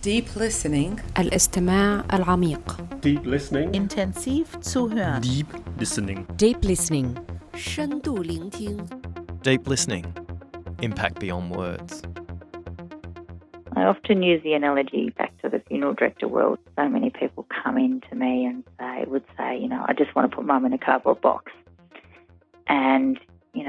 Deep listening. الاستماع العميق. Deep listening. Intensiv zuhören. Deep listening. Deep listening. 深度聆听. Deep listening. Impact beyond words. I often use the analogy back to the funeral director world. So many people come in to me and would say, I just want to put mum in a cardboard box. And,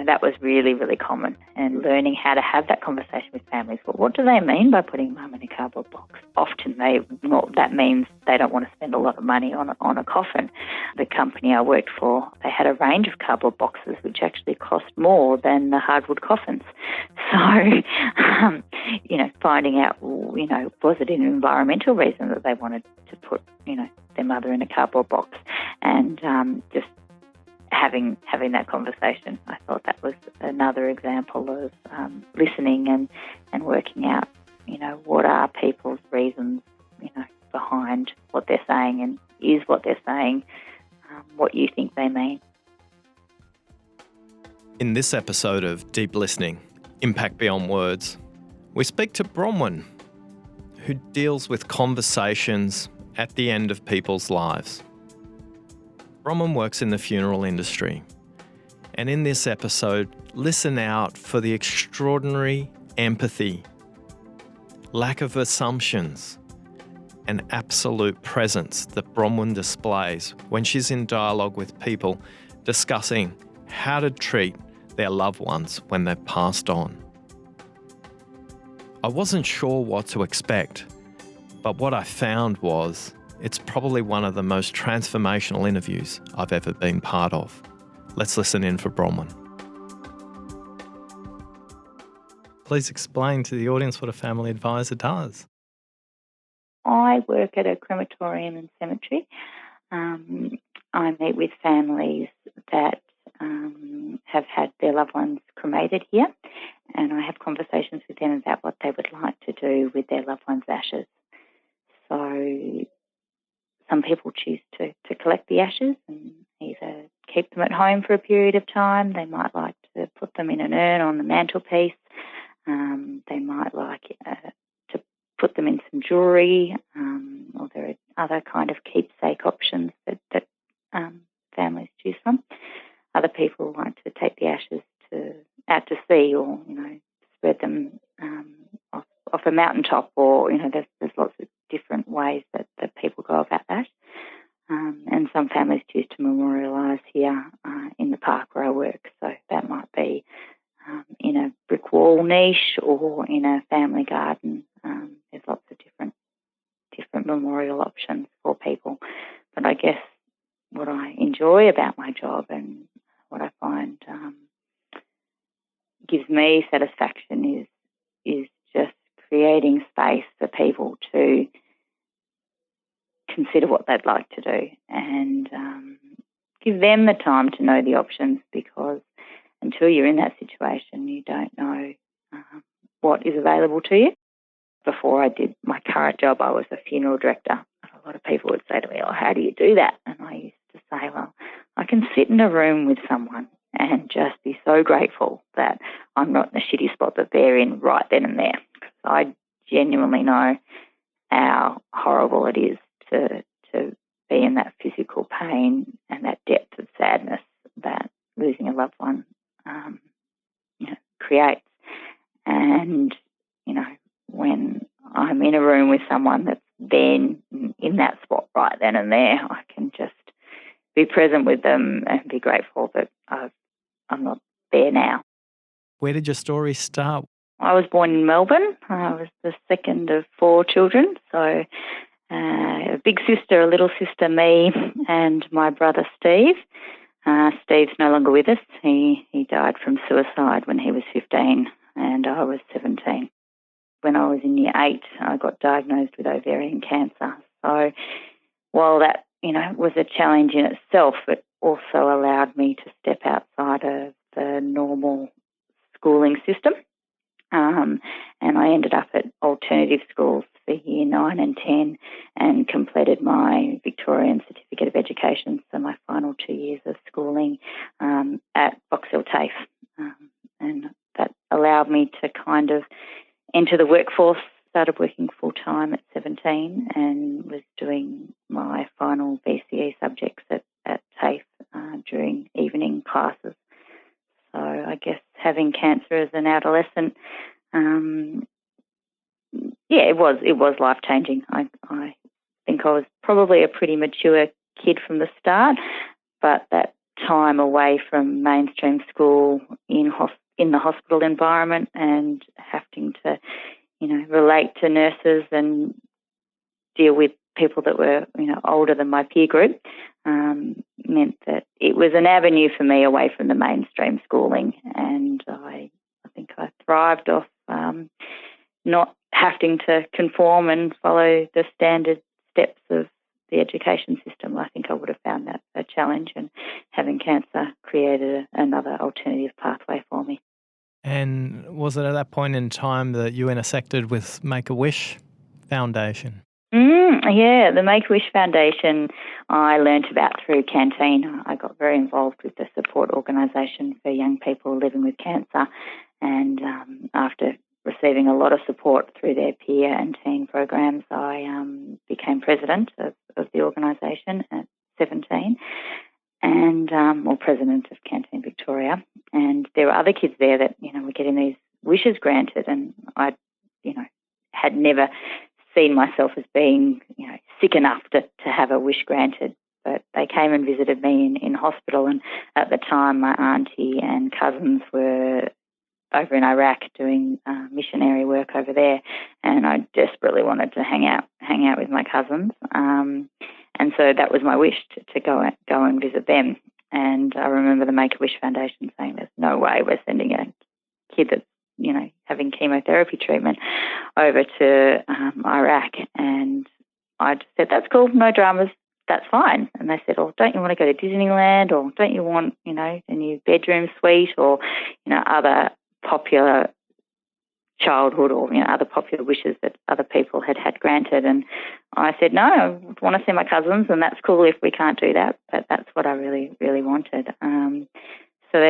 that was really, really common. And learning how to have that conversation with families. Well, what do they mean by putting mum in a cardboard box? Often that means they don't want to spend a lot of money on a coffin. The company I worked for, they had a range of cardboard boxes which actually cost more than the hardwood coffins. So, finding out, was it an environmental reason that they wanted to put, their mother in a cardboard box? And just having that conversation, I thought that was another example of listening and working out, what are people's reasons, behind what they're saying, and is what they're saying what you think they mean. In this episode of Deep Listening, Impact Beyond Words, we speak to Bronwyn, who deals with conversations at the end of people's lives. Bronwyn works in the funeral industry, and in this episode, listen out for the extraordinary empathy, lack of assumptions, and absolute presence that Bronwyn displays when she's in dialogue with people discussing how to treat their loved ones when they've passed on. I wasn't sure what to expect, but what I found was it's probably one of the most transformational interviews I've ever been part of. Let's listen in for Bronwyn. Please explain to the audience what a family advisor does. I work at a crematorium and cemetery. I meet with families that have had their loved ones cremated here, and I have conversations with them about what they would like to do with their loved ones' ashes. So some people choose to collect the ashes and either keep them at home for a period of time. They might like to put them in an urn on the mantelpiece. They might like to put them in some jewellery, or there are other kind of keepsake options that families choose from. Other people like to take the ashes out to sea, or spread them off a mountaintop, or there's lots of different ways that people go about that. And some families choose to memorialise here in the park where I work. So that might be in a brick wall niche or in a family garden. There's lots of different memorial options for people. But I guess what I enjoy about my job and what I find gives me satisfaction is just creating space for people to consider what they'd like to do and give them the time to know the options, because until you're in that situation, you don't know what is available to you. Before I did my current job, I was a funeral director. A lot of people would say to me, how do you do that? And I used to say, well, I can sit in a room with someone and just be so grateful that I'm not in the shitty spot that they're in right then and there. Because I genuinely know how horrible it is to be in that physical pain and that depth of sadness that losing a loved one creates. And, when I'm in a room with someone that's then in that spot right then and there, I can just be present with them and be grateful that I'm not there now. Where did your story start? I was born in Melbourne. I was the second of 4 children. So a big sister, a little sister, me, and my brother Steve. Steve's no longer with us. He died from suicide when he was 15 and I was 17. When I was in year 8, I got diagnosed with ovarian cancer. So while that, was a challenge in itself, it also allowed me to step outside of the normal schooling system. And I ended up at alternative schools for year 9 and 10 and completed my Victorian Certificate of Education, so my final 2 years of schooling at Box Hill TAFE. And that allowed me to kind of enter the workforce started working full-time at 17 and was doing my final BCE subjects at TAFE during evening classes. So I guess having cancer as an adolescent, it was life-changing. I think I was probably a pretty mature kid from the start, but that time away from mainstream school in the hospital environment and having to, relate to nurses and deal with people that were, older than my peer group, meant that it was an avenue for me away from the mainstream schooling, and I think I thrived off not having to conform and follow the standard steps of the education system. I think I would have found that a challenge, and having cancer created another alternative pathway for me. And was it at that point in time that you intersected with Make-A-Wish Foundation? Yeah, the Make-A-Wish Foundation I learnt about through Canteen. I got very involved with the support organisation for young people living with cancer, and after receiving a lot of support through their peer and teen programs, I became president of the organisation at 17, and president of Canteen Victoria. And there were other kids there that were getting these wishes granted, and I had never seen myself as being sick enough to have a wish granted. But they came and visited me in hospital, and at the time my auntie and cousins were over in Iraq doing missionary work over there, and I desperately wanted to hang out with my cousins, and so that was my wish to go and visit them. And I remember the Make-A-Wish Foundation saying, "There's no way we're sending a kid that's having chemotherapy treatment over to Iraq." And I just said, "That's cool, no dramas, that's fine." And they said, "Oh, don't you want to go to Disneyland, or don't you want a new bedroom suite, or other popular childhood or other popular wishes that other people had granted?" And I said, "No, I want to see my cousins, and that's cool if we can't do that, but that's what I really, really wanted." So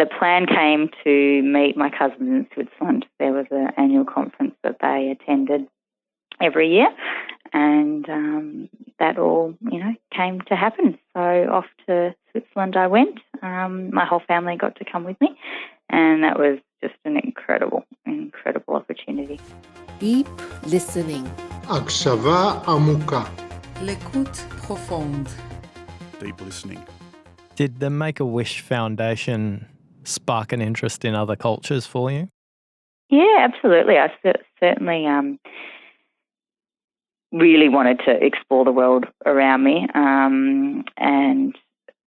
the plan came to meet my cousins in Switzerland. There was an annual conference that they attended every year, and that all came to happen. So off to Switzerland I went. My whole family got to come with me, and that was just an incredible opportunity. Deep listening. הקשבה עמוקה. L'écoute profonde. Deep listening. Did the Make-A-Wish Foundation spark an interest in other cultures for you? Yeah, absolutely. I certainly really wanted to explore the world around me, and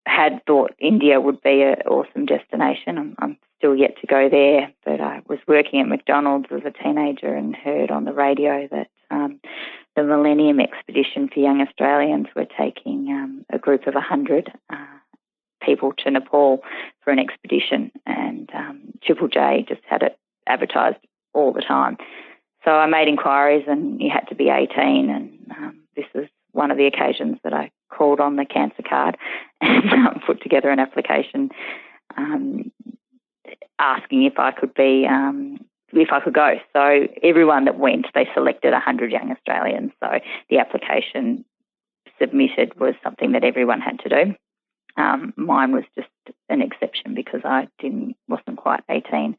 had thought India would be an awesome destination. I'm still yet to go there, but I was working at McDonald's as a teenager and heard on the radio that the Millennium Expedition for Young Australians were taking a group of 100 people to Nepal for an expedition, and Triple J just had it advertised all the time. So I made inquiries, and you had to be 18, and this was one of the occasions that I called on the cancer card and put together an application asking if I could go. So everyone that went, they selected 100 young Australians. So the application submitted was something that everyone had to do. Mine was just an exception because I wasn't quite 18,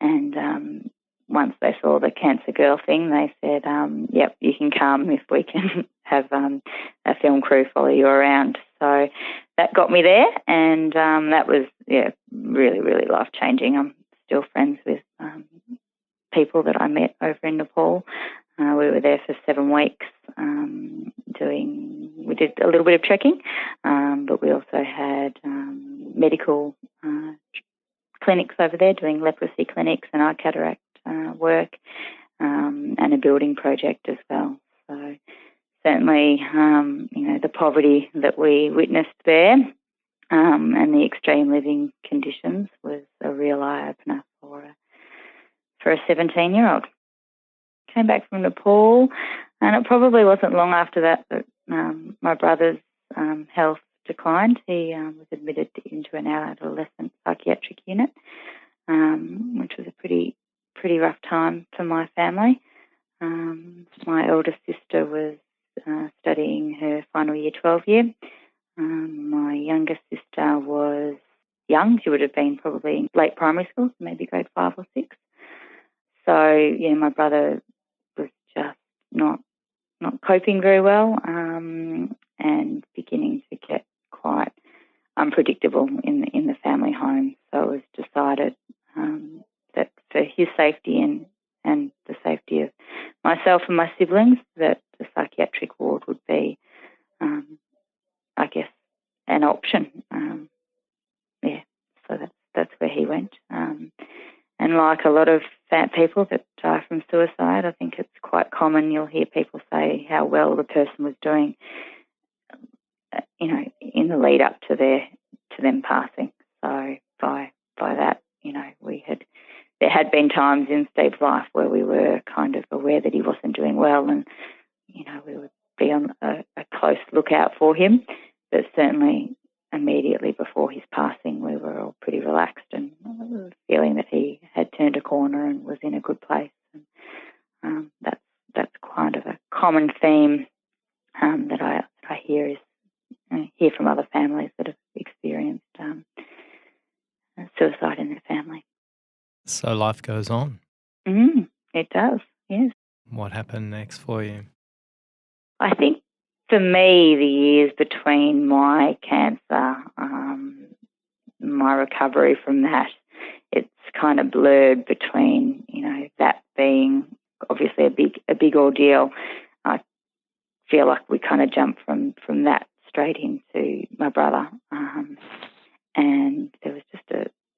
and once they saw the cancer girl thing, they said, "Yep, you can come if we can have a film crew follow you around." So that got me there, and that was really, really life changing. I'm still friends with people that I met over in Nepal. We were there for 7 weeks. We did a little bit of trekking, but we also had medical clinics over there, doing leprosy clinics and eye cataract work, and a building project as well. So certainly, the poverty that we witnessed there, and the extreme living conditions was a real eye-opener for a 17-year-old. Came back from Nepal, and it probably wasn't long after that my brother's health declined. He was admitted into an adolescent psychiatric unit, which was a pretty rough time for my family. My eldest sister was studying her final year 12 year. My youngest sister was young. She would have been probably late primary school, maybe grade 5 or 6. So, yeah, my brother was just not coping very well and beginning to get quite unpredictable in the family home. So it was decided that for his safety and the safety of myself and my siblings, that the psychiatric ward would be, I guess, an option. So that's where he went. And like a lot of fat people that die from suicide, I think it's quite common. You'll hear people say how well the person was doing, in the lead up to them passing. So by that, there had been times in Steve's life where we were kind of aware that he wasn't doing well, and we would be on a close lookout for him. But certainly, immediately before his passing, we were all pretty relaxed and feeling that he had turned a corner and was in a good place. And that's kind of a common theme that I hear from other families that have experienced suicide in their family. So life goes on. It does, yes. What happened next for you? I think for me, the years between my cancer, my recovery from that, it's kind of blurred between, that being obviously a big ordeal. I feel like we kind of jumped from that straight into my brother, and there was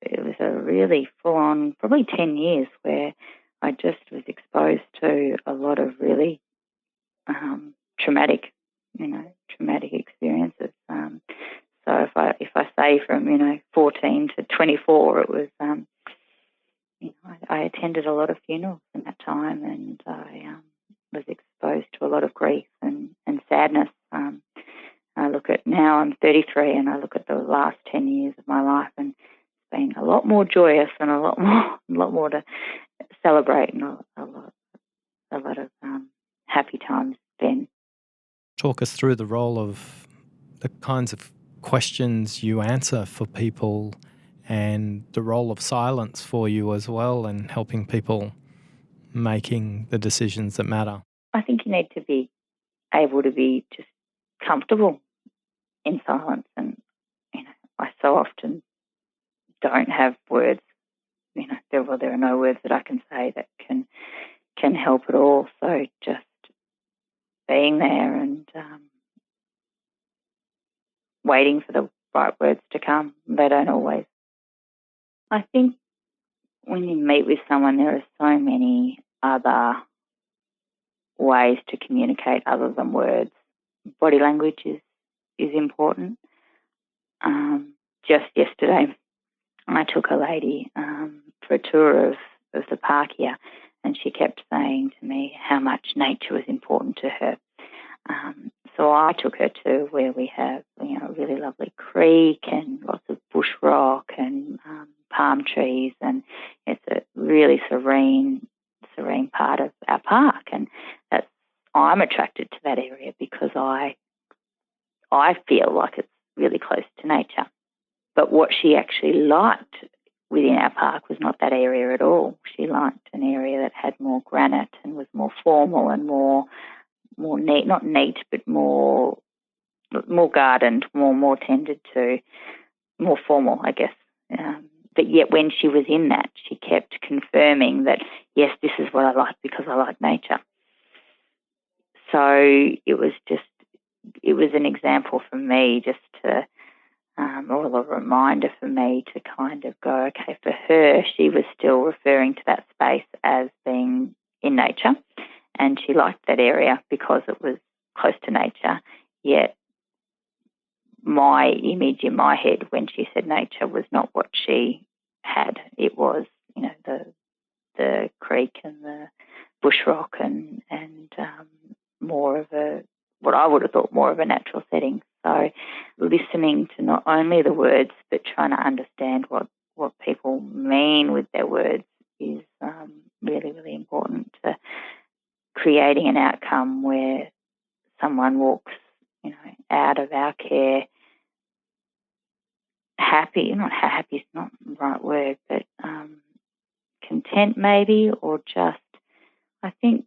it was a really full-on, probably 10 years where I just was exposed to a lot of really traumatic experiences. So if I say from 14 to 24, it was I attended a lot of funerals in that time, and I was exposed to a lot of grief and sadness. I look at now, I'm 33, and I look at the last 10 years of my life, and it's been a lot more joyous and a lot more to celebrate, and a lot of happy times then. Talk us through the role of the kinds of questions you answer for people and the role of silence for you as well, and helping people making the decisions that matter. I think you need to be able to be just comfortable in silence, and I so often don't have words. There are no words that I can say that can help at all. So just being there and waiting for the right words to come. They don't always. I think when you meet with someone, there are so many other ways to communicate other than words. Body language is important. Just yesterday, I took a lady for a tour of the park here, and she kept saying to me how much nature was important to her. So I took her to where we have, a really lovely creek and lots of bush rock and palm trees, and it's a really serene part of our park, and I'm attracted to that area because I feel like it's really close to nature. But what she actually liked within our park was not that area at all. She liked an area that had more granite and was more formal and more neat, not neat, but more gardened, more tended to, more formal, I guess. But yet when she was in that, she kept confirming that, yes, this is what I like because I like nature. So it was an example for me just to, or a reminder for me to kind of go, okay, for her, she was still referring to that space as being in nature, and she liked that area because it was close to nature, yet my image in my head when she said nature was not what she had. It was, the creek and the bush rock and more of what I would have thought more of a natural setting. So listening to not only the words but trying to understand what people mean with their words is really, really important to creating an outcome where someone walks, out of our care happy, not happy is not the right word, but content maybe, or just, I think,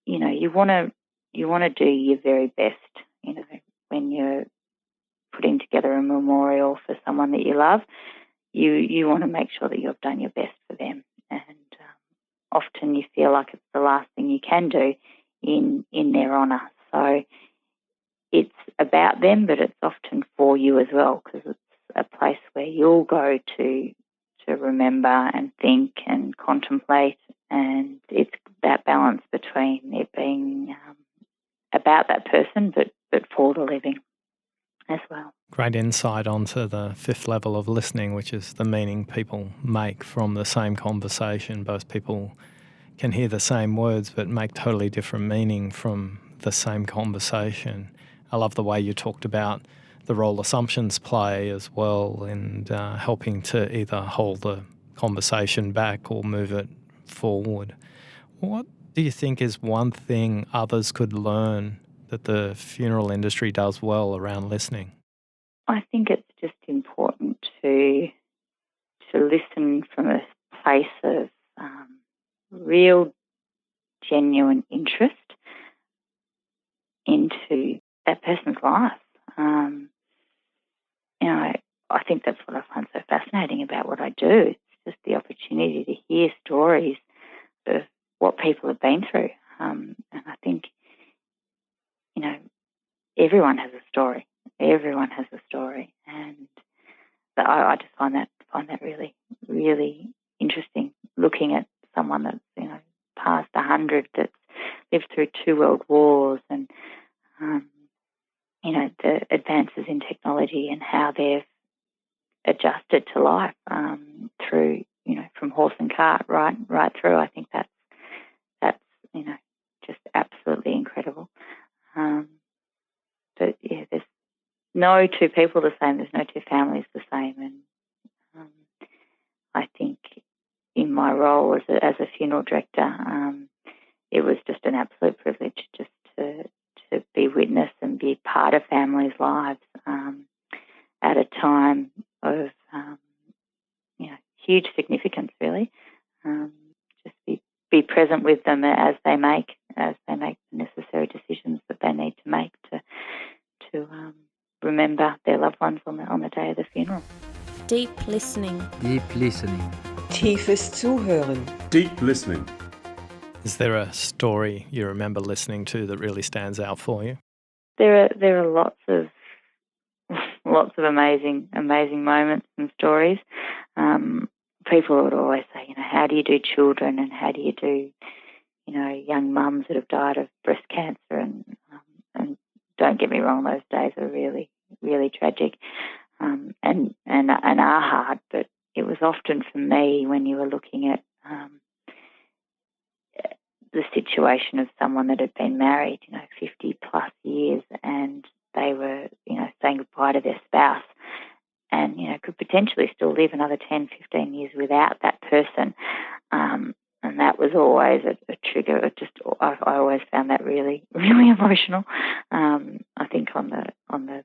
you want to do your very best, when you're putting together a memorial for someone that you love, you want to make sure that you've done your best for them. And often you feel like it's the last thing you can do in their honour. So it's about them, but it's often for you as well, because it's a place where you'll go to remember and think and contemplate, and it's that balance between it being about that person, but for the living as well. Great insight onto the fifth level of listening, which is the meaning people make from the same conversation. Both people can hear the same words but make totally different meaning from the same conversation. I love the way you talked about the role assumptions play as well, and helping to either hold the conversation back or move it forward. What do you think is one thing others could learn that the funeral industry does well around listening? I think it's just important to listen from a place of real, genuine interest into that person's life. I think that's what I find so fascinating about what I do. It's just the opportunity to hear stories of what people have been through. And I think, everyone has a story. Everyone has a story. And I just find that really, really interesting, looking at someone that's, past 100, that's lived through 2 world wars, and, the advances in technology and how they've adjusted to life through, from horse and cart right through. I think that's just absolutely incredible. But yeah, there's no two people the same. There's no two families the same. And I think in my role as a funeral director, it was just an absolute privilege just to be witness and be part of families' lives at a time of huge significance, really. Just be present with them as they make the necessary decisions that they need to make to remember their loved ones on the day of the funeral. Deep listening. Deep listening. Tiefes Zuhören. Deep listening. Is there a story you remember listening to that really stands out for you? There are lots of amazing moments and stories. People would always say, how do you do children, and how do you do, young mums that have died of breast cancer, and don't get me wrong, those days are really, really tragic, and are hard. But it was often for me when you were looking at the situation of someone that had been married, 50 plus years, and they were, saying goodbye to their spouse, and, could potentially still live another 10, 15 years without that person. And that was always a trigger. I always found that really, really emotional. I think on the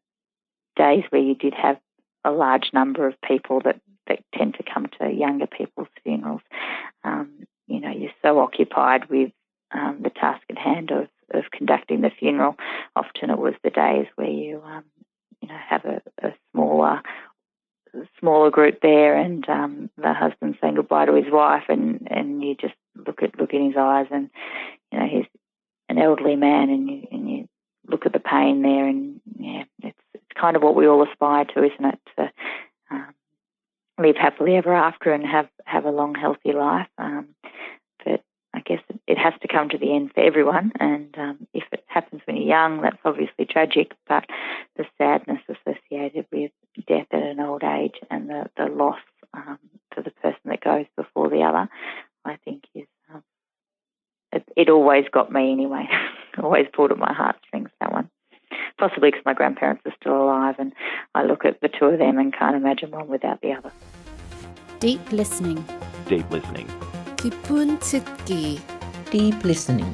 days where you did have a large number of people that tend to come to younger people's funerals, you're so occupied with the task at hand of conducting the funeral. Often it was the days where you, have a smaller group there, and the husband saying goodbye to his wife, and you just look in his eyes, and he's an elderly man, and you look at the pain there, and it's kind of what we all aspire to, isn't it? To live happily ever after and have a long, healthy life. But I guess it has to come to the end for everyone, and if it happens when you're young, that's obviously tragic, but the sadness associated with death at an old age and the loss for the person that goes before the other, I think is it always got me anyway. Always pulled at my heartstrings, that one. Possibly because my grandparents are still alive, and I look at the two of them and can't imagine one without the other. Deep listening. Deep listening. 깊은 듣기. Deep listening.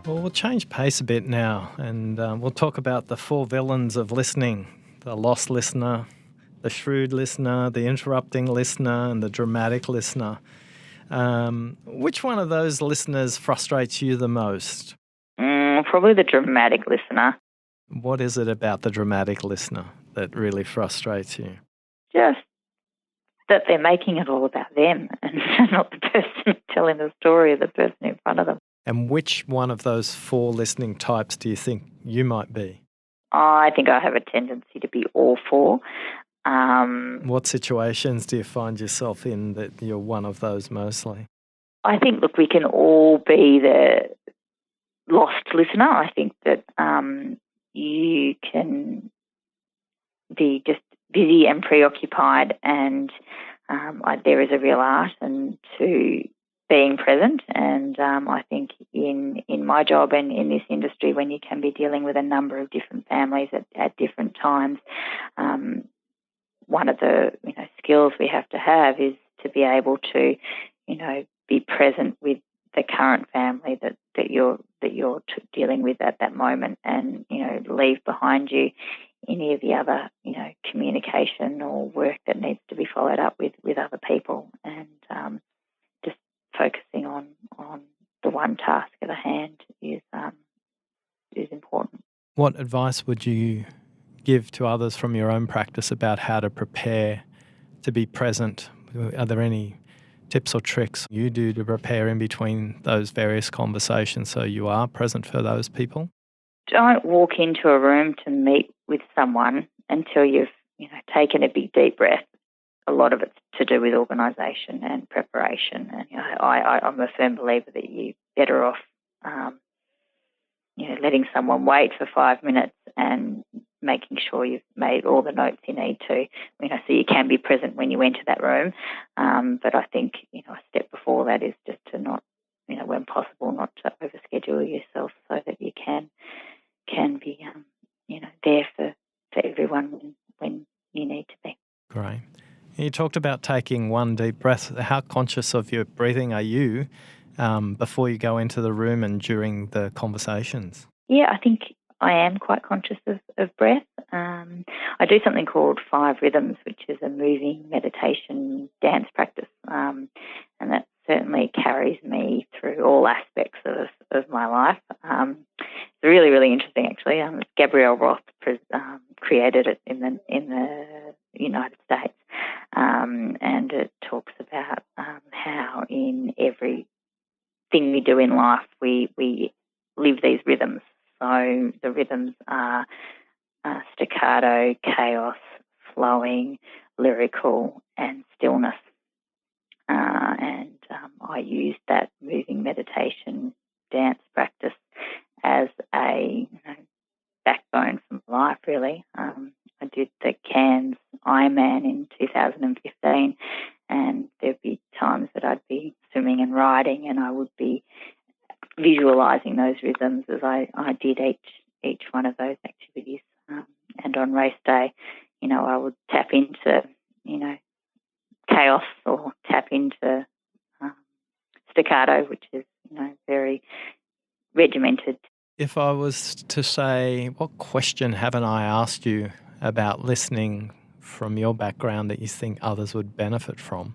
Well, we'll change pace a bit now, and we'll talk about the 4 villains of listening: the lost listener, the shrewd listener, the interrupting listener, and the dramatic listener. Which one of those listeners frustrates you the most? Probably the dramatic listener. What is it about the dramatic listener that really frustrates you? Just that they're making it all about them and not the person telling the story of the person in front of them. And which one of those 4 listening types do you think you might be? I think I have a tendency to be all 4. What situations do you find yourself in that you're one of those mostly? I think, look, we can all be the lost listener. I think that you can be just busy and preoccupied, and there is a real art and to being present. And I think in my job and in this industry, when you can be dealing with a number of different families at different times, one of the skills we have to have is to be able to be present with the current family that you're dealing with at that moment, and leave behind you any of the other communication or work that needs to be followed up with other people, and just focusing on the one task at hand is important. What advice would you give to others from your own practice about how to prepare to be present? Are there any tips or tricks you do to prepare in between those various conversations so you are present for those people? Don't walk into a room to meet with someone until you've taken a big deep breath. A lot of it's to do with organisation and preparation, and I'm a firm believer that you're better off letting someone wait for 5 minutes and making sure you've made all the notes you need to, so you can be present when you enter that room. But I think, a step before that is just to not, when possible, not to overschedule yourself so that you can be, there for everyone when you need to be. Great. You talked about taking one deep breath. How conscious of your breathing are you before you go into the room and during the conversations? Yeah, I think I am quite conscious of breath. I do something called 5 Rhythms, which is a moving meditation dance practice, and that certainly carries me through all aspects of my life. It's really, really interesting, actually. Gabrielle Roth created it in the United States, and it talks about how in every thing we do in life we live these rhythms. So the rhythms are staccato, chaos, flowing, lyrical, and stillness. And I used that moving meditation dance practice as a backbone for my life, really. I did the Cairns Ironman in 2015, and there'd be times that I'd be swimming and riding, and I would be visualising those rhythms as I did each one of those activities. And on race day, I would tap into, chaos, or tap into staccato, which is, very regimented. If I was to say, what question haven't I asked you about listening from your background that you think others would benefit from,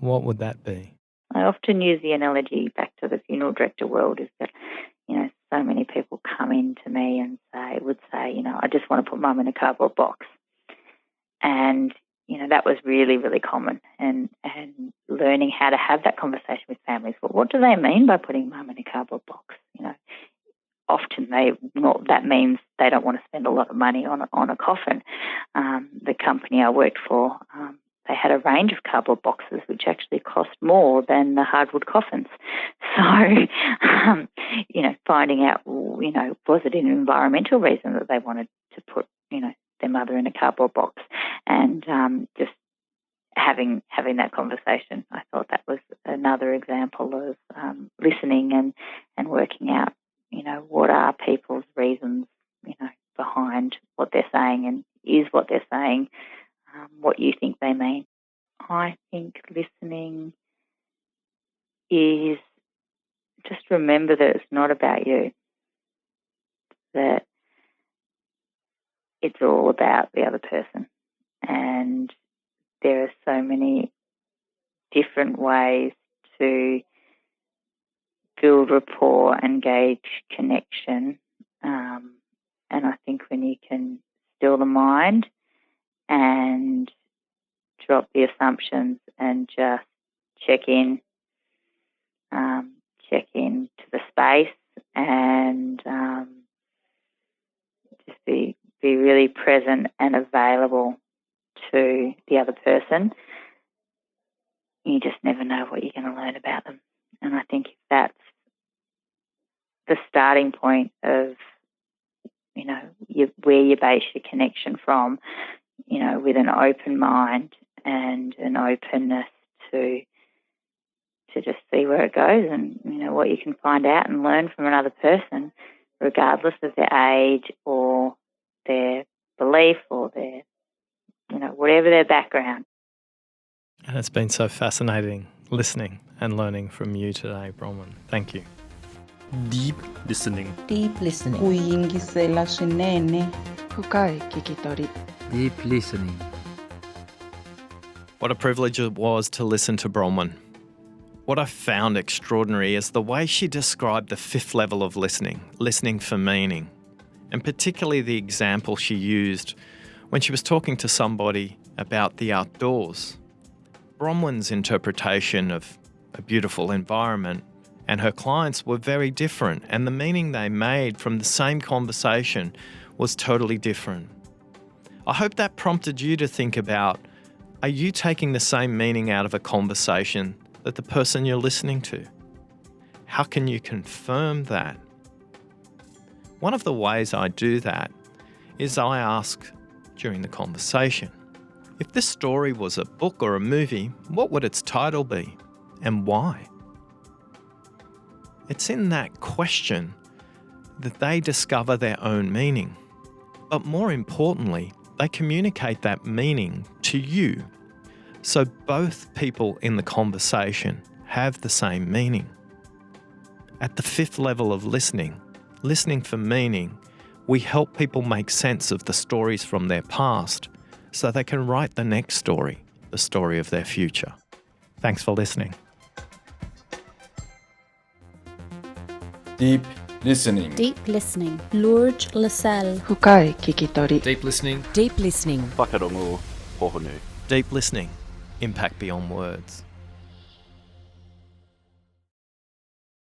what would that be? I often use the analogy back to the funeral director world is that, so many people come in to me and would say, I just want to put mum in a cardboard box. And, that was really, really common. And learning how to have that conversation with families. Well, what do they mean by putting mum in a cardboard box? Often that means they don't want to spend a lot of money on a coffin. The company I worked for, they had a range of cardboard boxes which actually cost more than the hardwood coffins. So, finding out, was it an environmental reason that they wanted to put, their mother in a cardboard box? And just having that conversation, I thought that was another example of listening and working out, what are people's reasons, behind what they're saying, and is what they're saying what you think they mean. I think listening is just remember that it's not about you, that it's all about the other person. And there are so many different ways to build rapport and gauge connection. And I think when you can still the mind and drop the assumptions and just check in to the space and just be really present and available to the other person, you just never know what you're going to learn about them. And I think if that's the starting point of, where you base your connection from, with an open mind and an openness to just see where it goes and, what you can find out and learn from another person, regardless of their age or their belief or their, whatever their background. And it's been so fascinating listening and learning from you today, Bronwyn. Thank you. Deep listening. Deep listening. Kuyingisela swinene. Hukai kikitori. Deep listening. What a privilege it was to listen to Bronwyn. What I found extraordinary is the way she described the fifth level of listening for meaning, and particularly the example she used when she was talking to somebody about the outdoors. Bronwyn's interpretation of a beautiful environment and her clients were very different, and the meaning they made from the same conversation was totally different. I hope that prompted you to think about, are you taking the same meaning out of a conversation that the person you're listening to? How can you confirm that? One of the ways I do that is I ask during the conversation, if this story was a book or a movie, what would its title be and why? It's in that question that they discover their own meaning. But more importantly, they communicate that meaning to you. So both people in the conversation have the same meaning. At the fifth level of listening for meaning, we help people make sense of the stories from their past so they can write the next story, the story of their future. Thanks for listening. Deep listening. Deep listening. Lourdes Lascelles. Hukai kikitori. Deep listening. Deep listening. Whakarongo pohonu. Deep listening, impact beyond words.